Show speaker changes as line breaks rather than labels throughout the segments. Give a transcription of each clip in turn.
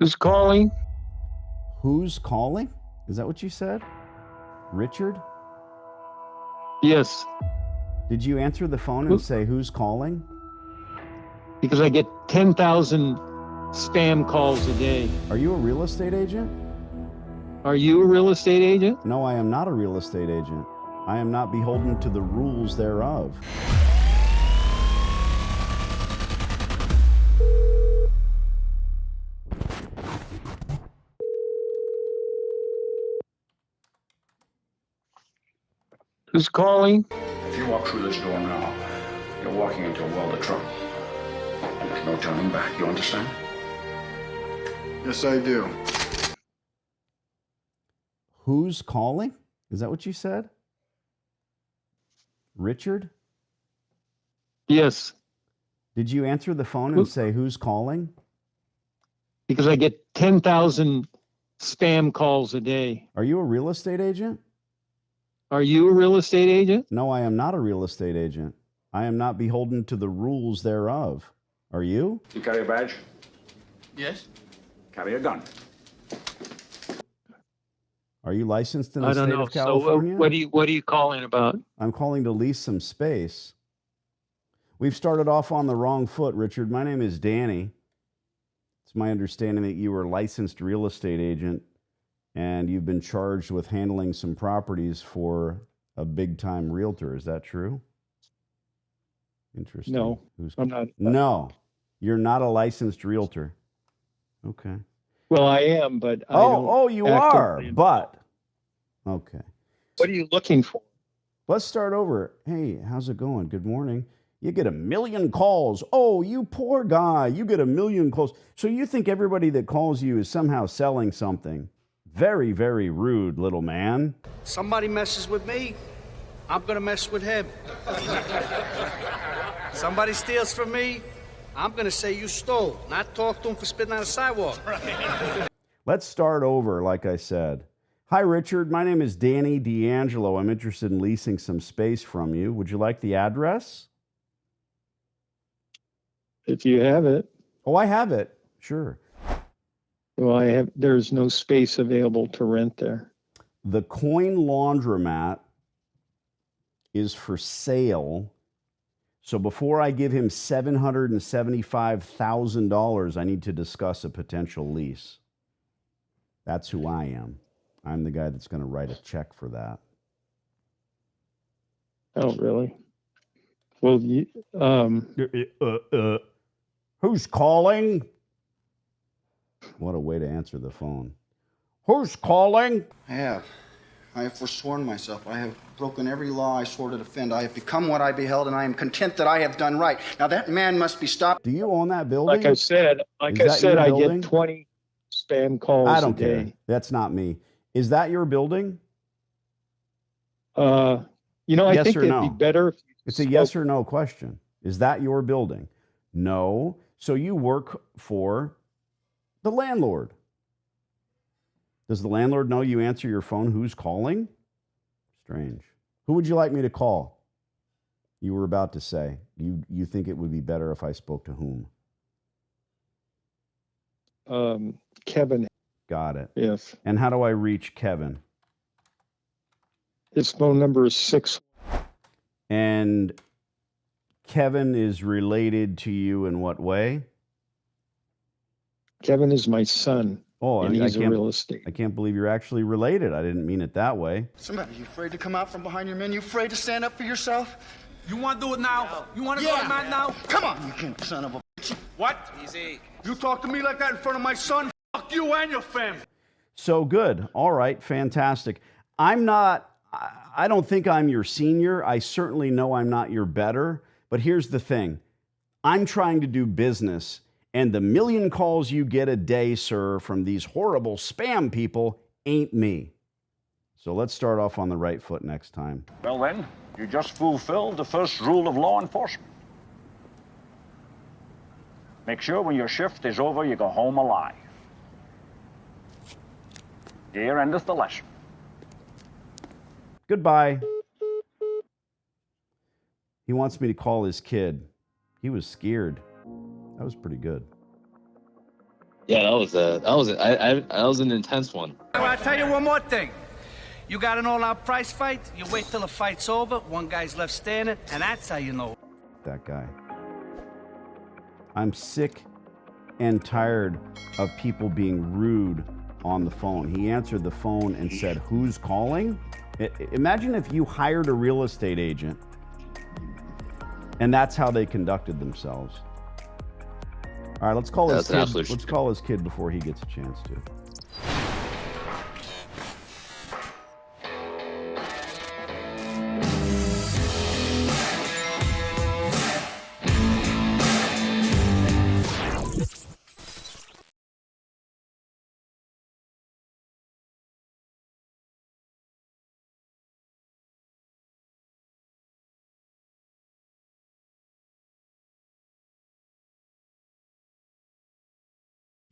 Who's calling?
Who's calling? Is that what you said? Richard?
Yes,
Did you answer the phone and say, who's calling?
because I get 10,000 spam calls a day.
Are you a real estate agent?
Are you a real estate agent?
No, I am not a real estate agent. I am not beholden to the rules thereof.
Who's calling?
If you walk through this door now, you're walking into a world of trouble. And there's no turning back, you understand?
Yes, I do.
Who's calling? Is that what you said? Richard?
Yes,
Did you answer the phone and say, who's calling?
because I get 10,000 spam calls a day.
Are you a real estate agent?
Are you a real estate agent?
No, I am not a real estate agent. I am not beholden to the rules thereof. Are you?
You carry a badge?
Yes?
Carry a gun.
Are you licensed in the
I don't
state
know.
of California?
So what are you calling about?
I'm calling to lease some space. We've started off on the wrong foot, Richard. My name is Danny. It's my understanding that you are a licensed real estate agent and you've been charged with handling some properties for a big-time realtor. Is that true? Interesting.
No, I'm not.
No, you're not a licensed realtor. Okay.
Well, I am, but I don't.
Oh, you are,
actively-
but okay.
What are you looking for?
Let's start over. Hey, how's it going? Good morning. You get 1 million calls. Oh, you poor guy. You get 1 million calls. So you think everybody that calls you is somehow selling something. Very, very rude, little man.
Somebody messes with me, I'm gonna mess with him. Somebody steals from me, I'm gonna say you stole, not talk to him for spitting on a sidewalk.
Let's start over, like I said. Hi, Richard. My name is Danny D'Angelo. I'm interested in leasing some space from you. Would you like the address?
If you have it.
Oh, I have it. Sure.
Well, there's no space available to rent there.
The coin laundromat is for sale. So before I give him $775,000, I need to discuss a potential lease. That's who I am. I'm the guy that's going to write a check for that.
Oh, really? Well,
Who's calling? What a way to answer the phone. Who's calling?
I have forsworn myself. I have broken every law I swore to defend. I have become what I beheld, and I am content that I have done right. Now that man must be stopped.
Do you own that building?
like I said,
Is that your
I
building?
get 20 spam calls
I don't
a day.
care. That's not me. Is that your building?
I
Yes
think
or
it'd
no?
be better if you
It's a yes or no question. Is that your building? No. So you work for the landlord. Does the landlord know you answer your phone? Who's calling? Strange. Who would you like me to call? You were about to say. You think it would be better if I spoke to whom?
Kevin.
Got it.
Yes.
And how do I reach Kevin?
His phone number is 6.
And Kevin is related to you in what way?
Kevin is my son.
Oh,
and he's a real estate.
I can't believe you're actually related. I didn't mean it that way.
Somebody, you afraid to come out from behind your men? You afraid to stand up for yourself?
You want to do it now? You want to go to Matt now?
Come on, you can't, son of a bitch.
What? Easy. You talk to me like that in front of my son? Fuck you and your family.
So good. All right. Fantastic. I don't think I'm your senior. I certainly know I'm not your better. But here's the thing. I'm trying to do business. And the 1 million calls you get a day, sir, from these horrible spam people ain't me. So let's start off on the right foot next time.
Well then, you just fulfilled the first rule of law enforcement. Make sure when your shift is over, you go home alive. Here endeth the lesson.
Goodbye. He wants me to call his kid. He was scared. That was pretty good.
Yeah, that was an intense one.
I'll tell you one more thing. You got an all-out price fight, you wait till the fight's over, one guy's left standing, and that's how you know.
That guy. I'm sick and tired of people being rude on the phone. He answered the phone and said, "Who's calling?" Imagine if you hired a real estate agent and that's how they conducted themselves. All right, let's call his kid. Let's call his kid before he gets a chance to.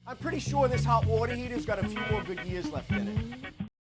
I'm pretty sure this hot water heater's got a few more good years left in it.